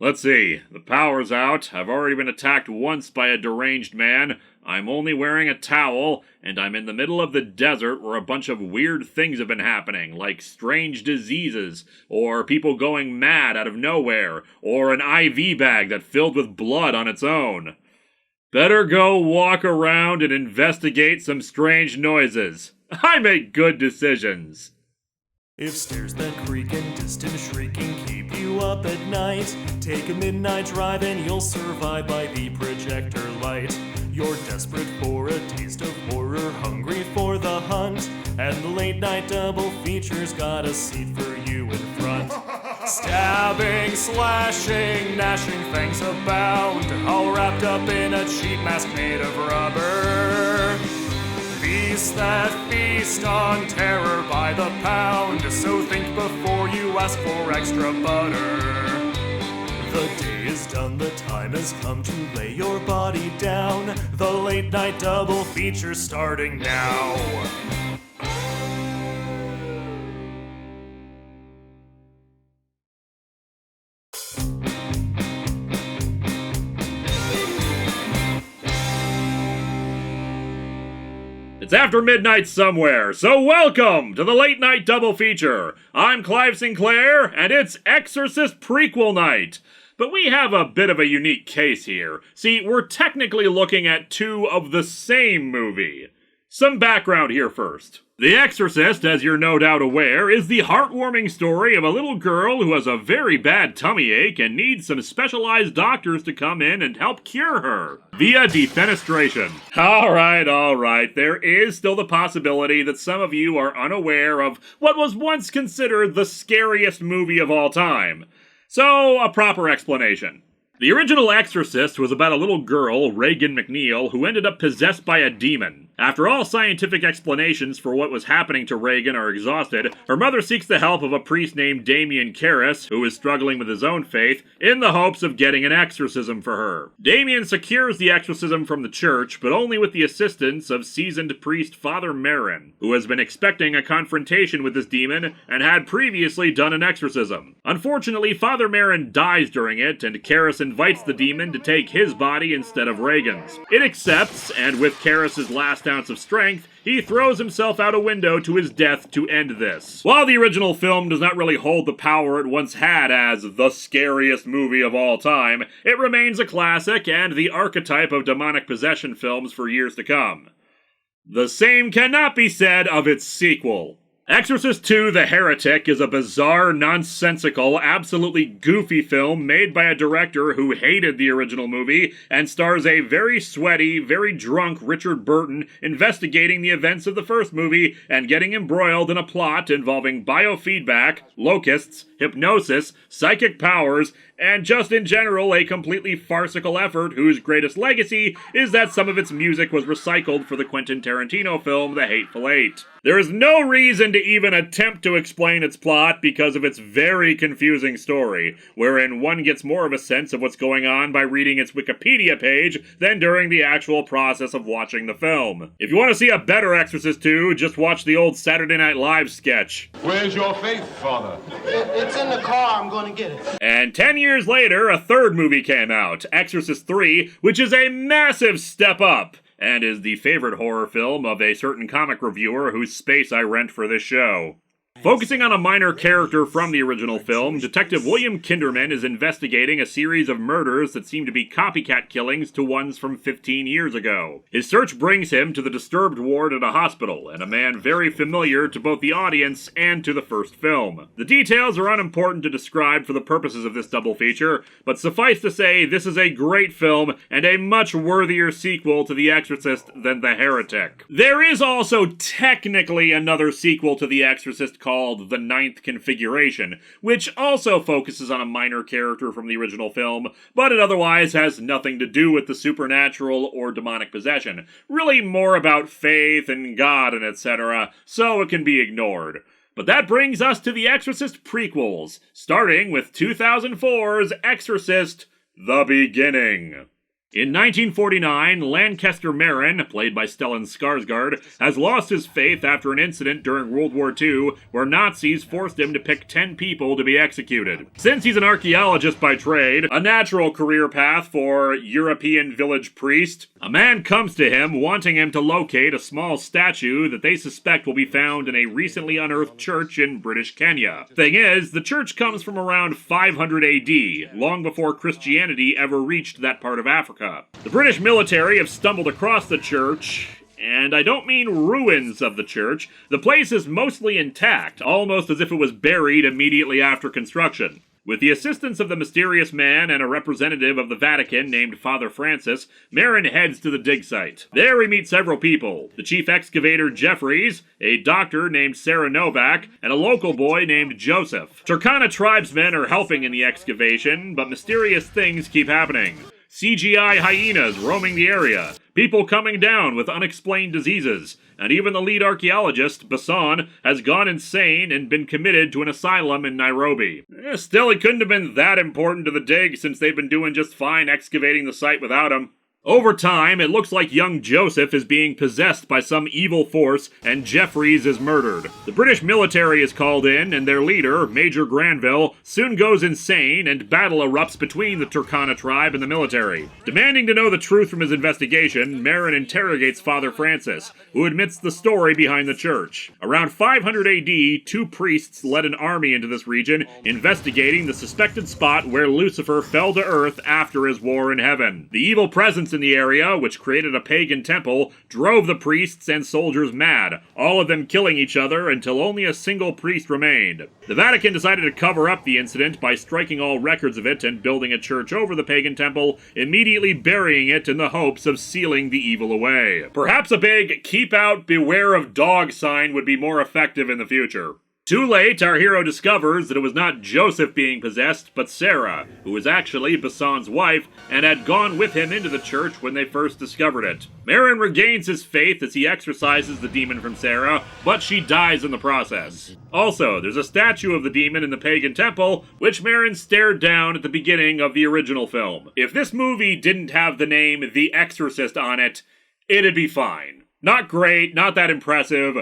Let's see, the power's out, I've already been attacked once by a deranged man, I'm only wearing a towel, and I'm in the middle of the desert where a bunch of weird things have been happening, like strange diseases, or people going mad out of nowhere, or an IV bag that filled with blood on its own. Better go walk around and investigate some strange noises. I make good decisions. If stairs that creak and distant shrieking keep you up at night, take a midnight drive and you'll survive by the projector light. You're desperate for a taste of horror, hungry for the hunt, and the late night double feature's got a seat for you in front. Stabbing, slashing, gnashing fangs abound, all wrapped up in a cheap mask made of rubber. Beasts that feast on terror by the pound, so think before you ask for extra butter. The day is done, the time has come to lay your body down. The late night double feature starting now. It's after midnight somewhere, so welcome to the Late Night Double Feature. I'm Clive Sinclair, and it's Exorcist Prequel Night. But we have a bit of a unique case here. See, we're technically looking at two of the same movie. Some background here first. The Exorcist, as you're no doubt aware, is the heartwarming story of a little girl who has a very bad tummy ache and needs some specialized doctors to come in and help cure her via defenestration. Alright, there is still the possibility that some of you are unaware of what was once considered the scariest movie of all time. So, a proper explanation. The original Exorcist was about a little girl, Regan McNeil, who ended up possessed by a demon. After all scientific explanations for what was happening to Regan are exhausted, her mother seeks the help of a priest named Damien Karras, who is struggling with his own faith, in the hopes of getting an exorcism for her. Damien secures the exorcism from the church, but only with the assistance of seasoned priest Father Merrin, who has been expecting a confrontation with this demon and had previously done an exorcism. Unfortunately, Father Merrin dies during it, and Karras invites the demon to take his body instead of Regan's. It accepts, and with Karras' last ounce of strength, he throws himself out a window to his death to end this. While the original film does not really hold the power it once had as the scariest movie of all time, it remains a classic and the archetype of demonic possession films for years to come. The same cannot be said of its sequel. Exorcist II: The Heretic is a bizarre, nonsensical, absolutely goofy film made by a director who hated the original movie and stars a very sweaty, very drunk Richard Burton investigating the events of the first movie and getting embroiled in a plot involving biofeedback, locusts, hypnosis, psychic powers, and just in general a completely farcical effort whose greatest legacy is that some of its music was recycled for the Quentin Tarantino film The Hateful Eight. There is no reason to even attempt to explain its plot because of its very confusing story, wherein one gets more of a sense of what's going on by reading its Wikipedia page than during the actual process of watching the film. If you want to see a better Exorcist II, just watch the old Saturday Night Live sketch. Where's your faith, Father? It's in the car, I'm gonna get it. And 10 years later, a third movie came out, Exorcist III, which is a massive step up, and is the favorite horror film of a certain comic reviewer whose space I rent for this show. Focusing on a minor character from the original film, Detective William Kinderman is investigating a series of murders that seem to be copycat killings to ones from 15 years ago. His search brings him to the disturbed ward at a hospital, and a man very familiar to both the audience and to the first film. The details are unimportant to describe for the purposes of this double feature, but suffice to say, this is a great film and a much worthier sequel to The Exorcist than The Heretic. There is also technically another sequel to The Exorcist called The Ninth Configuration, which also focuses on a minor character from the original film, but it otherwise has nothing to do with the supernatural or demonic possession. Really more about faith and God and etc., so it can be ignored. But that brings us to the Exorcist prequels, starting with 2004's Exorcist: The Beginning. In 1949, Lancaster Marin, played by Stellan Skarsgård, has lost his faith after an incident during World War II where Nazis forced him to pick 10 people to be executed. Since he's an archaeologist by trade, a natural career path for European village priest, a man comes to him wanting him to locate a small statue that they suspect will be found in a recently unearthed church in British Kenya. Thing is, the church comes from around 500 AD, long before Christianity ever reached that part of Africa. The British military have stumbled across the church, and I don't mean ruins of the church. The place is mostly intact, almost as if it was buried immediately after construction. With the assistance of the mysterious man and a representative of the Vatican named Father Francis, Marin heads to the dig site. There we meet several people: the chief excavator Jeffries, a doctor named Sarah Novak, and a local boy named Joseph. Turkana tribesmen are helping in the excavation, but mysterious things keep happening. CGI hyenas roaming the area, people coming down with unexplained diseases, and even the lead archaeologist, Bassan, has gone insane and been committed to an asylum in Nairobi. Still, it couldn't have been that important to the dig since they've been doing just fine excavating the site without him. Over time, it looks like young Joseph is being possessed by some evil force, and Jeffries is murdered. The British military is called in, and their leader, Major Granville, soon goes insane, and battle erupts between the Turkana tribe and the military. Demanding to know the truth from his investigation, Marin interrogates Father Francis, who admits the story behind the church. Around 500 AD, 2 priests led an army into this region, investigating the suspected spot where Lucifer fell to earth after his war in heaven. The evil presence in the area, which created a pagan temple, drove the priests and soldiers mad, all of them killing each other until only a single priest remained. The Vatican decided to cover up the incident by striking all records of it and building a church over the pagan temple, immediately burying it in the hopes of sealing the evil away. Perhaps a big "keep out, beware of dog" sign would be more effective in the future. Too late, our hero discovers that it was not Joseph being possessed, but Sarah, who was actually Bassan's wife, and had gone with him into the church when they first discovered it. Marin regains his faith as he exorcises the demon from Sarah, but she dies in the process. Also, there's a statue of the demon in the pagan temple, which Marin stared down at the beginning of the original film. If this movie didn't have the name The Exorcist on it, it'd be fine. Not great, not that impressive,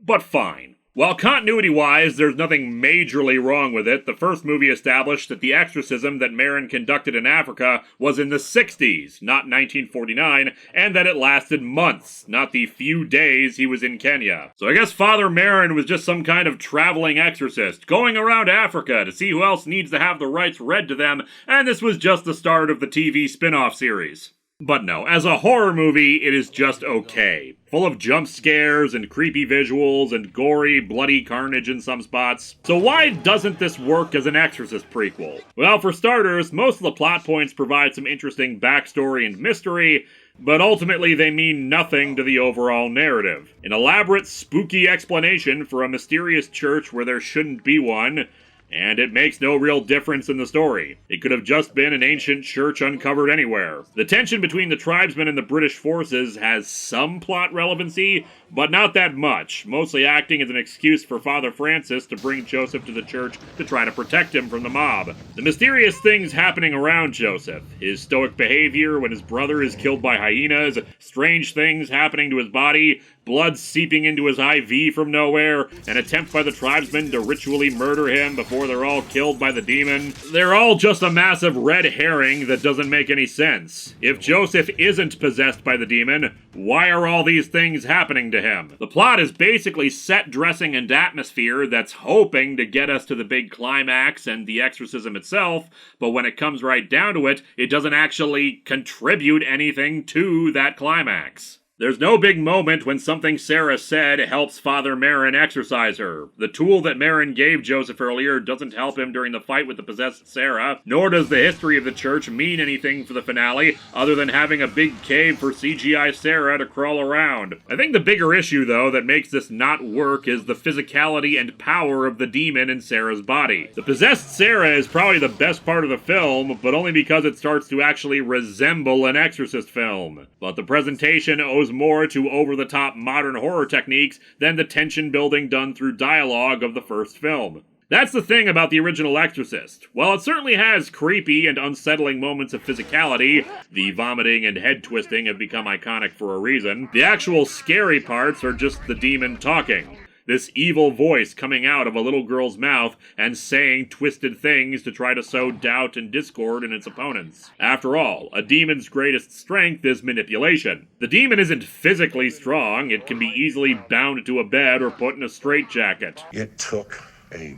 but fine. While continuity-wise, there's nothing majorly wrong with it, the first movie established that the exorcism that Marin conducted in Africa was in the 60s, not 1949, and that it lasted months, not the few days he was in Kenya. So I guess Father Marin was just some kind of traveling exorcist, going around Africa to see who else needs to have the rights read to them, and this was just the start of the TV spin-off series. But no, as a horror movie, it is just okay. Full of jump scares and creepy visuals and gory, bloody carnage in some spots. So why doesn't this work as an Exorcist prequel? Well, for starters, most of the plot points provide some interesting backstory and mystery, but ultimately they mean nothing to the overall narrative. An elaborate, spooky explanation for a mysterious church where there shouldn't be one, and it makes no real difference in the story. It could have just been an ancient church uncovered anywhere. The tension between the tribesmen and the British forces has some plot relevancy, but not that much, mostly acting as an excuse for Father Francis to bring Joseph to the church to try to protect him from the mob. The mysterious things happening around Joseph, his stoic behavior when his brother is killed by hyenas, strange things happening to his body, blood seeping into his IV from nowhere, an attempt by the tribesmen to ritually murder him before they're all killed by the demon. They're all just a massive red herring that doesn't make any sense. If Joseph isn't possessed by the demon, why are all these things happening to him? The plot is basically set dressing and atmosphere that's hoping to get us to the big climax and the exorcism itself, but when it comes right down to it, it doesn't actually contribute anything to that climax. There's no big moment when something Sarah said helps Father Marin exorcise her. The tool that Marin gave Joseph earlier doesn't help him during the fight with the possessed Sarah, nor does the history of the church mean anything for the finale, other than having a big cave for CGI Sarah to crawl around. I think the bigger issue, though, that makes this not work is the physicality and power of the demon in Sarah's body. The possessed Sarah is probably the best part of the film, but only because it starts to actually resemble an Exorcist film. But the presentation owes more to over-the-top modern horror techniques than the tension building done through dialogue of the first film. That's the thing about the original Exorcist. While it certainly has creepy and unsettling moments of physicality, the vomiting and head twisting have become iconic for a reason, the actual scary parts are just the demon talking. This evil voice coming out of a little girl's mouth and saying twisted things to try to sow doubt and discord in its opponents. After all, a demon's greatest strength is manipulation. The demon isn't physically strong, it can be easily bound to a bed or put in a straitjacket. It took a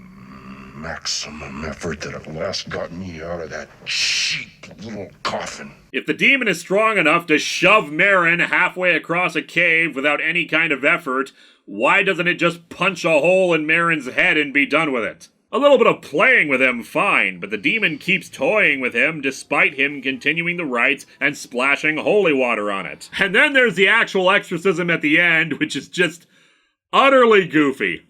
maximum effort that at last got me out of that cheap little coffin. If the demon is strong enough to shove Marin halfway across a cave without any kind of effort, why doesn't it just punch a hole in Marin's head and be done with it? A little bit of playing with him, fine, but the demon keeps toying with him despite him continuing the rites and splashing holy water on it. And then there's the actual exorcism at the end, which is just utterly goofy.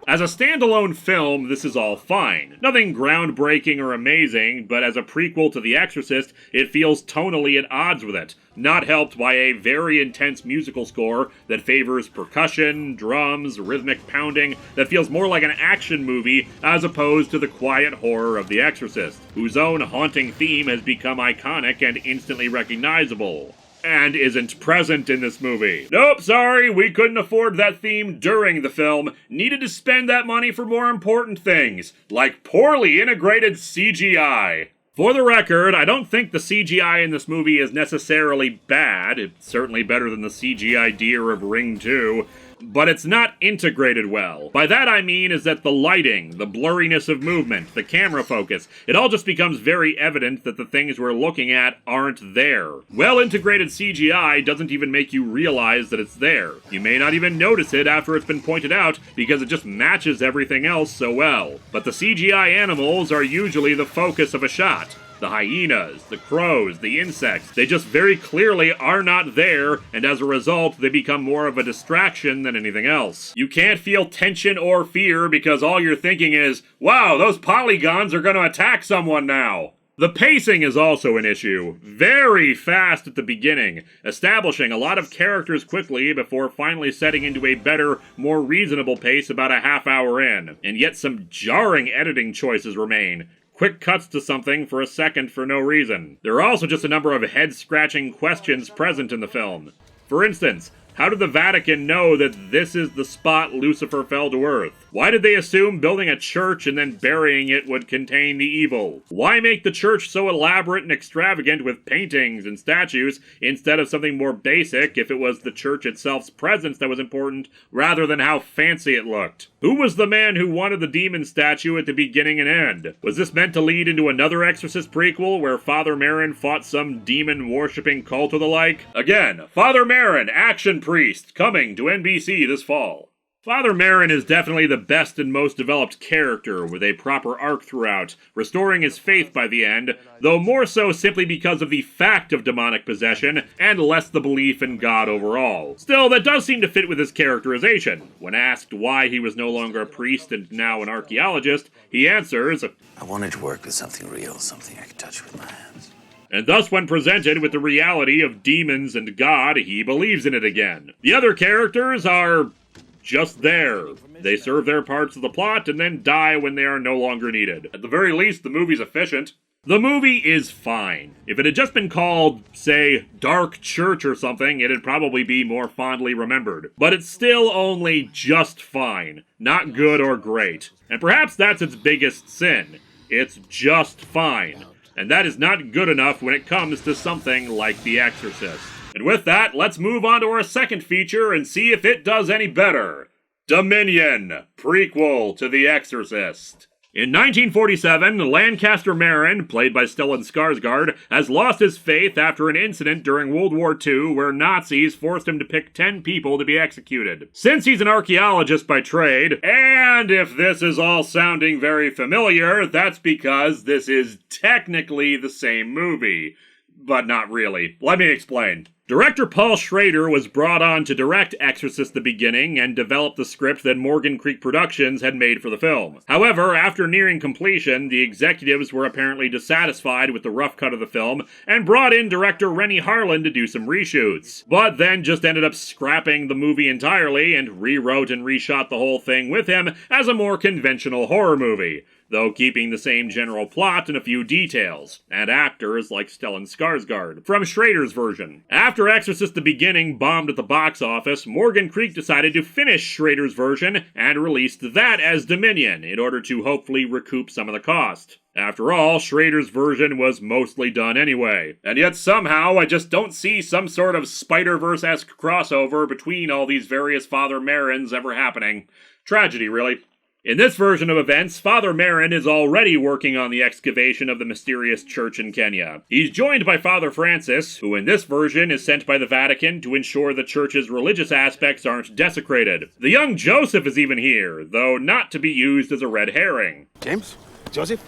As a standalone film, this is all fine. Nothing groundbreaking or amazing, but as a prequel to The Exorcist, it feels tonally at odds with it, not helped by a very intense musical score that favors percussion, drums, rhythmic pounding, that feels more like an action movie as opposed to the quiet horror of The Exorcist, whose own haunting theme has become iconic and instantly recognizable. And isn't present in this movie. Nope, sorry, we couldn't afford that theme during the film. Needed to spend that money for more important things, like poorly integrated CGI. For the record, I don't think the CGI in this movie is necessarily bad. It's certainly better than the CGI deer of Ring 2. But it's not integrated well. By that I mean is that the lighting, the blurriness of movement, the camera focus, it all just becomes very evident that the things we're looking at aren't there. Well-integrated CGI doesn't even make you realize that it's there. You may not even notice it after it's been pointed out because it just matches everything else so well. But the CGI animals are usually the focus of a shot. The hyenas, the crows, the insects, they just very clearly are not there, and as a result, they become more of a distraction than anything else. You can't feel tension or fear because all you're thinking is, wow, those polygons are gonna attack someone now. The pacing is also an issue. Very fast at the beginning, establishing a lot of characters quickly before finally setting into a better, more reasonable pace about a half hour in. And yet some jarring editing choices remain. Quick cuts to something for a second for no reason. There are also just a number of head-scratching questions present in the film. For instance, how did the Vatican know that this is the spot Lucifer fell to earth? Why did they assume building a church and then burying it would contain the evil? Why make the church so elaborate and extravagant with paintings and statues instead of something more basic if it was the church itself's presence that was important rather than how fancy it looked? Who was the man who wanted the demon statue at the beginning and end? Was this meant to lead into another Exorcist prequel where Father Merrin fought some demon-worshipping cult or the like? Again, Father Merrin, action priest, coming to NBC this fall. Father Merrin is definitely the best and most developed character, with a proper arc throughout, restoring his faith by the end, though more so simply because of the fact of demonic possession, and less the belief in God overall. Still, that does seem to fit with his characterization. When asked why he was no longer a priest and now an archaeologist, he answers, I wanted to work with something real, something I could touch with my hands. And thus, when presented with the reality of demons and God, he believes in it again. The other characters are just there. They serve their parts of the plot and then die when they are no longer needed. At the very least, the movie's efficient. The movie is fine. If it had just been called, say, Dark Church or something, it'd probably be more fondly remembered. But it's still only just fine. Not good or great. And perhaps that's its biggest sin. It's just fine. And that is not good enough when it comes to something like The Exorcist. And with that, let's move on to our second feature and see if it does any better. Dominion, prequel to The Exorcist. In 1947, Lancaster Marin, played by Stellan Skarsgård, has lost his faith after an incident during World War II where Nazis forced him to pick 10 people to be executed. Since he's an archaeologist by trade, and if this is all sounding very familiar, that's because this is technically the same movie. but not really. Let me explain. Director Paul Schrader was brought on to direct Exorcist the Beginning and develop the script that Morgan Creek Productions had made for the film. However, after nearing completion, the executives were apparently dissatisfied with the rough cut of the film and brought in director Rennie Harlan to do some reshoots, but then just ended up scrapping the movie entirely and rewrote and reshot the whole thing with him as a more conventional horror movie, though keeping the same general plot and a few details, and actors like Stellan Skarsgård from Schrader's version. After Exorcist the Beginning bombed at the box office, Morgan Creek decided to finish Schrader's version and released that as Dominion in order to hopefully recoup some of the cost. After all, Schrader's version was mostly done anyway. And yet somehow I just don't see some sort of Spider-Verse-esque crossover between all these various Father Merrins ever happening. Tragedy, really. In this version of events, Father Merrin is already working on the excavation of the mysterious church in Kenya. He's joined by Father Francis, who in this version is sent by the Vatican to ensure the church's religious aspects aren't desecrated. The young Joseph is even here, though not to be used as a red herring. James? Joseph?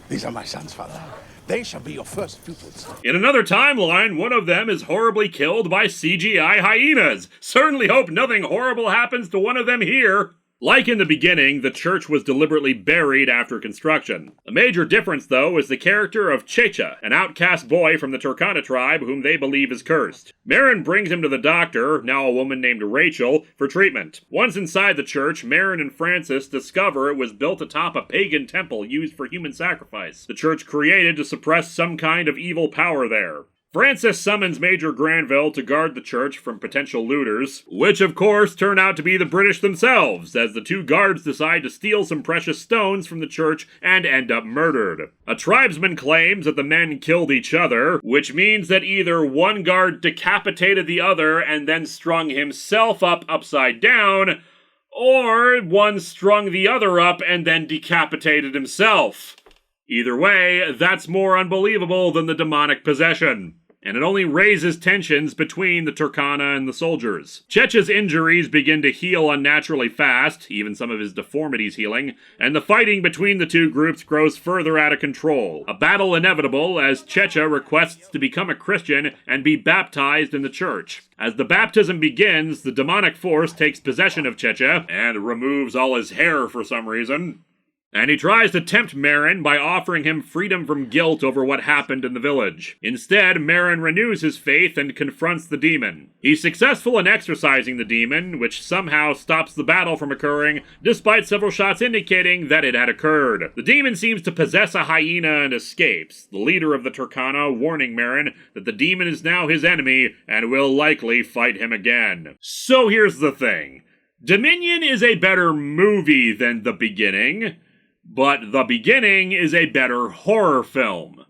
These are my sons, Father. They shall be your first pupils. In another timeline, one of them is horribly killed by CGI hyenas. Certainly hope nothing horrible happens to one of them here. Like in the beginning, the church was deliberately buried after construction. A major difference, though, is the character of Checha, an outcast boy from the Turkana tribe whom they believe is cursed. Merrin brings him to the doctor, now a woman named Rachel, for treatment. Once inside the church, Merrin and Francis discover it was built atop a pagan temple used for human sacrifice. The church created to suppress some kind of evil power there. Francis summons Major Granville to guard the church from potential looters, which of course turn out to be the British themselves, as the two guards decide to steal some precious stones from the church and end up murdered. A tribesman claims that the men killed each other, which means that either one guard decapitated the other and then strung himself up upside down, or one strung the other up and then decapitated himself. Either way, that's more unbelievable than the demonic possession. And it only raises tensions between the Turkana and the soldiers. Checha's injuries begin to heal unnaturally fast, even some of his deformities healing, and the fighting between the two groups grows further out of control. A battle inevitable as Checha requests to become a Christian and be baptized in the church. As the baptism begins, the demonic force takes possession of Checha and removes all his hair for some reason. And he tries to tempt Merrin by offering him freedom from guilt over what happened in the village. Instead, Merrin renews his faith and confronts the demon. He's successful in exorcising the demon, which somehow stops the battle from occurring, despite several shots indicating that it had occurred. The demon seems to possess a hyena and escapes, the leader of the Turkana warning Merrin that the demon is now his enemy and will likely fight him again. So here's the thing. Dominion is a better movie than The Beginning, but The Beginning is a better horror film.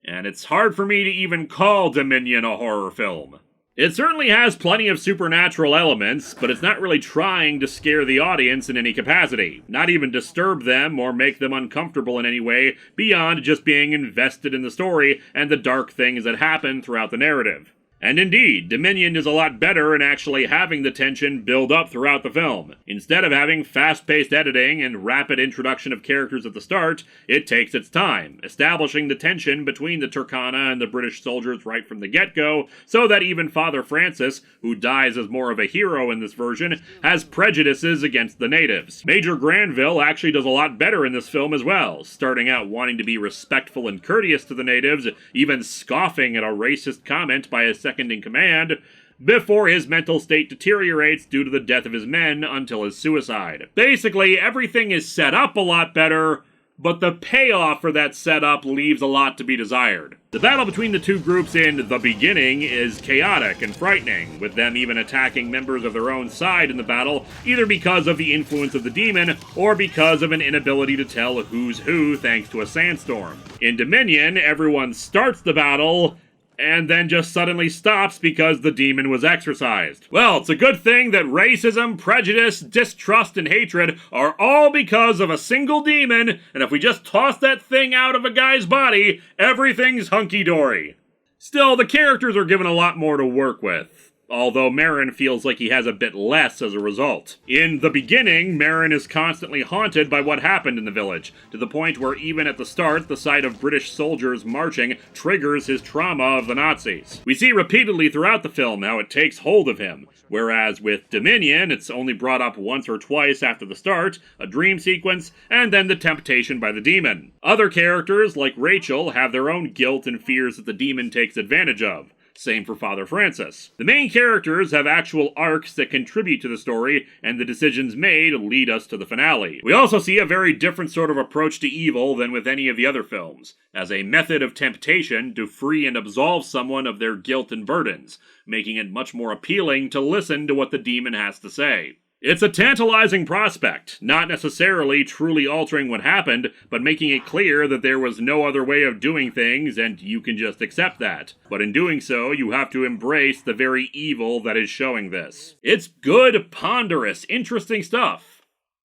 And it's hard for me to even call Dominion a horror film. It certainly has plenty of supernatural elements, but it's not really trying to scare the audience in any capacity. Not even disturb them or make them uncomfortable in any way beyond just being invested in the story and the dark things that happen throughout the narrative. And indeed, Dominion is a lot better in actually having the tension build up throughout the film. Instead of having fast-paced editing and rapid introduction of characters at the start, it takes its time, establishing the tension between the Turkana and the British soldiers right from the get-go, so that even Father Francis, who dies as more of a hero in this version, has prejudices against the natives. Major Granville actually does a lot better in this film as well, starting out wanting to be respectful and courteous to the natives, even scoffing at a racist comment by his second-in-command, before his mental state deteriorates due to the death of his men until his suicide. Basically, everything is set up a lot better, but the payoff for that setup leaves a lot to be desired. The battle between the two groups in The Beginning is chaotic and frightening, with them even attacking members of their own side in the battle, either because of the influence of the demon, or because of an inability to tell who's who thanks to a sandstorm. In Dominion, everyone starts the battle, and then just suddenly stops because the demon was exorcised. Well, it's a good thing that racism, prejudice, distrust, and hatred are all because of a single demon, and if we just toss that thing out of a guy's body, everything's hunky-dory. Still, the characters are given a lot more to work with. although Marin feels like he has a bit less as a result. In the beginning, Marin is constantly haunted by what happened in the village, to the point where even at the start, the sight of British soldiers marching triggers his trauma of the Nazis. We see repeatedly throughout the film how it takes hold of him, whereas with Dominion, it's only brought up once or twice after the start, a dream sequence, and then the temptation by the demon. Other characters, like Rachel, have their own guilt and fears that the demon takes advantage of. Same for Father Francis. The main characters have actual arcs that contribute to the story, and the decisions made lead us to the finale. We also see a very different sort of approach to evil than with any of the other films, as a method of temptation to free and absolve someone of their guilt and burdens, making it much more appealing to listen to what the demon has to say. It's a tantalizing prospect, not necessarily truly altering what happened, but making it clear that there was no other way of doing things and you can just accept that. But in doing so, you have to embrace the very evil that is showing this. It's good, ponderous, interesting stuff.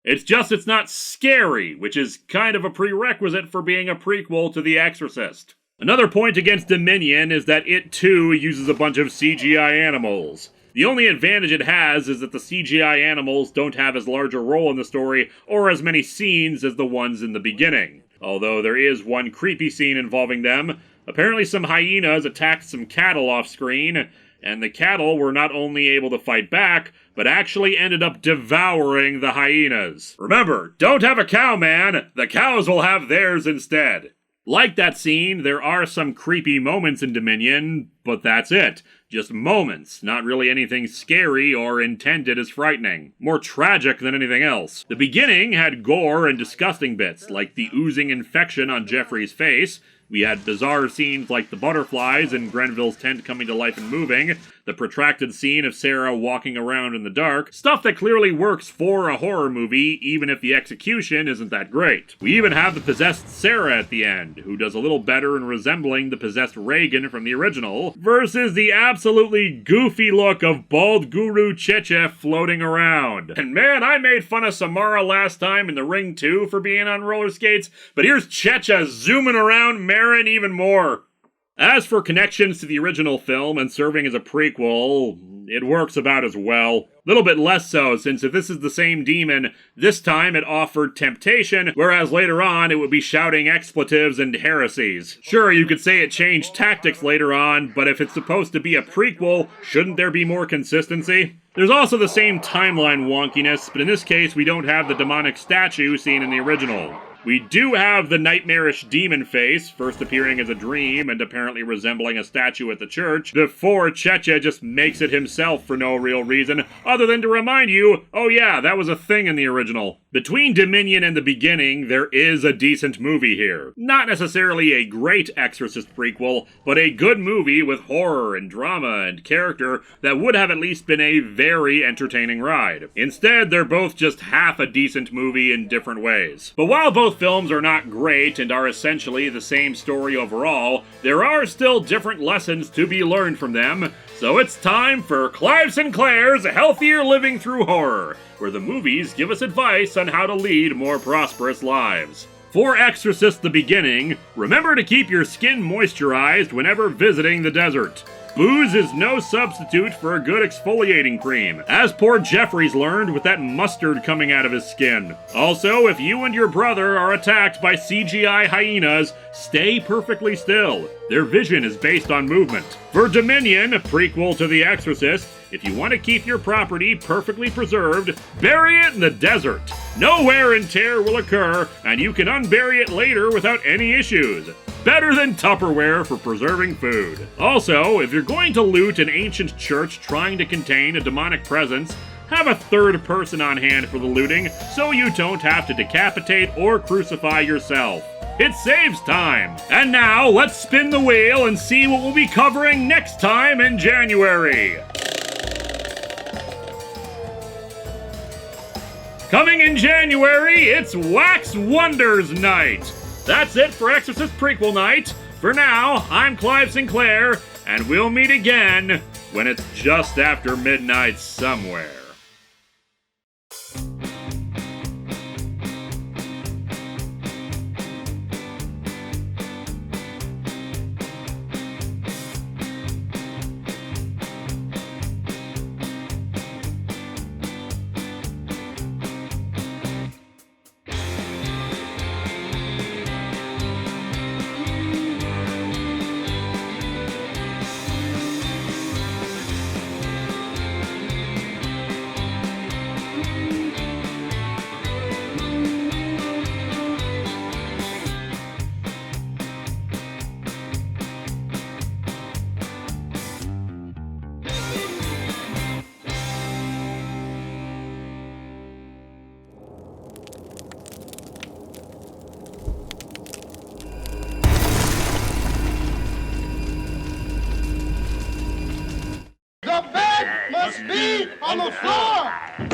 It's not scary, which is kind of a prerequisite for being a prequel to The Exorcist. Another point against Dominion is that it too uses a bunch of CGI animals. The only advantage it has is that the CGI animals don't have as large a role in the story or as many scenes as the ones in the beginning. Although there is one creepy scene involving them. Apparently some hyenas attacked some cattle off screen, and the cattle were not only able to fight back, but actually ended up devouring the hyenas. Remember, don't have a cow, man! The cows will have theirs instead. Like that scene, there are some creepy moments in Dominion, but that's it. Just moments, not really anything scary or intended as frightening. More tragic than anything else. The beginning had gore and disgusting bits, like the oozing infection on Jeffrey's face. We had bizarre scenes like the butterflies in Grenville's tent coming to life and moving, the protracted scene of Sarah walking around in the dark, stuff that clearly works for a horror movie, even if the execution isn't that great. We even have the possessed Sarah at the end, who does a little better in resembling the possessed Reagan from the original, versus the absolutely goofy look of bald Guru Cheche floating around. And man, I made fun of Samara last time in The Ring 2 for being on roller skates, but here's Cheche zooming around Marin even more. As for connections to the original film and serving as a prequel, it works about as well. Little bit less so, since if this is the same demon, this time it offered temptation, whereas later on it would be shouting expletives and heresies. Sure, you could say it changed tactics later on, but if it's supposed to be a prequel, shouldn't there be more consistency? There's also the same timeline wonkiness, but in this case we don't have the demonic statue seen in the original. We do have the nightmarish demon face, first appearing as a dream and apparently resembling a statue at the church, before Cheche just makes it himself for no real reason, other than to remind you, oh yeah, that was a thing in the original. Between Dominion and the beginning, there is a decent movie here. Not necessarily a great Exorcist prequel, but a good movie with horror and drama and character that would have at least been a very entertaining ride. Instead, they're both just half a decent movie in different ways. But while both films are not great and are essentially the same story overall, there are still different lessons to be learned from them, so it's time for Clive Sinclair's Healthier Living Through Horror, where the movies give us advice on how to lead more prosperous lives. For Exorcist the Beginning, remember to keep your skin moisturized whenever visiting the desert. Booze is no substitute for a good exfoliating cream, as poor Jeffrey's learned with that mustard coming out of his skin. Also, if you and your brother are attacked by CGI hyenas, stay perfectly still. Their vision is based on movement. For Dominion, a prequel to The Exorcist, if you want to keep your property perfectly preserved, bury it in the desert. No wear and tear will occur, and you can unbury it later without any issues. Better than Tupperware for preserving food. Also, if you're going to loot an ancient church trying to contain a demonic presence, have a third person on hand for the looting so you don't have to decapitate or crucify yourself. It saves time. And now, let's spin the wheel and see what we'll be covering next time in January. Coming in January, it's Wax Wonders Night. That's it for Exorcist Prequel Night. For now, I'm Clive Sinclair, and we'll meet again when it's just after midnight somewhere. Speed on the floor!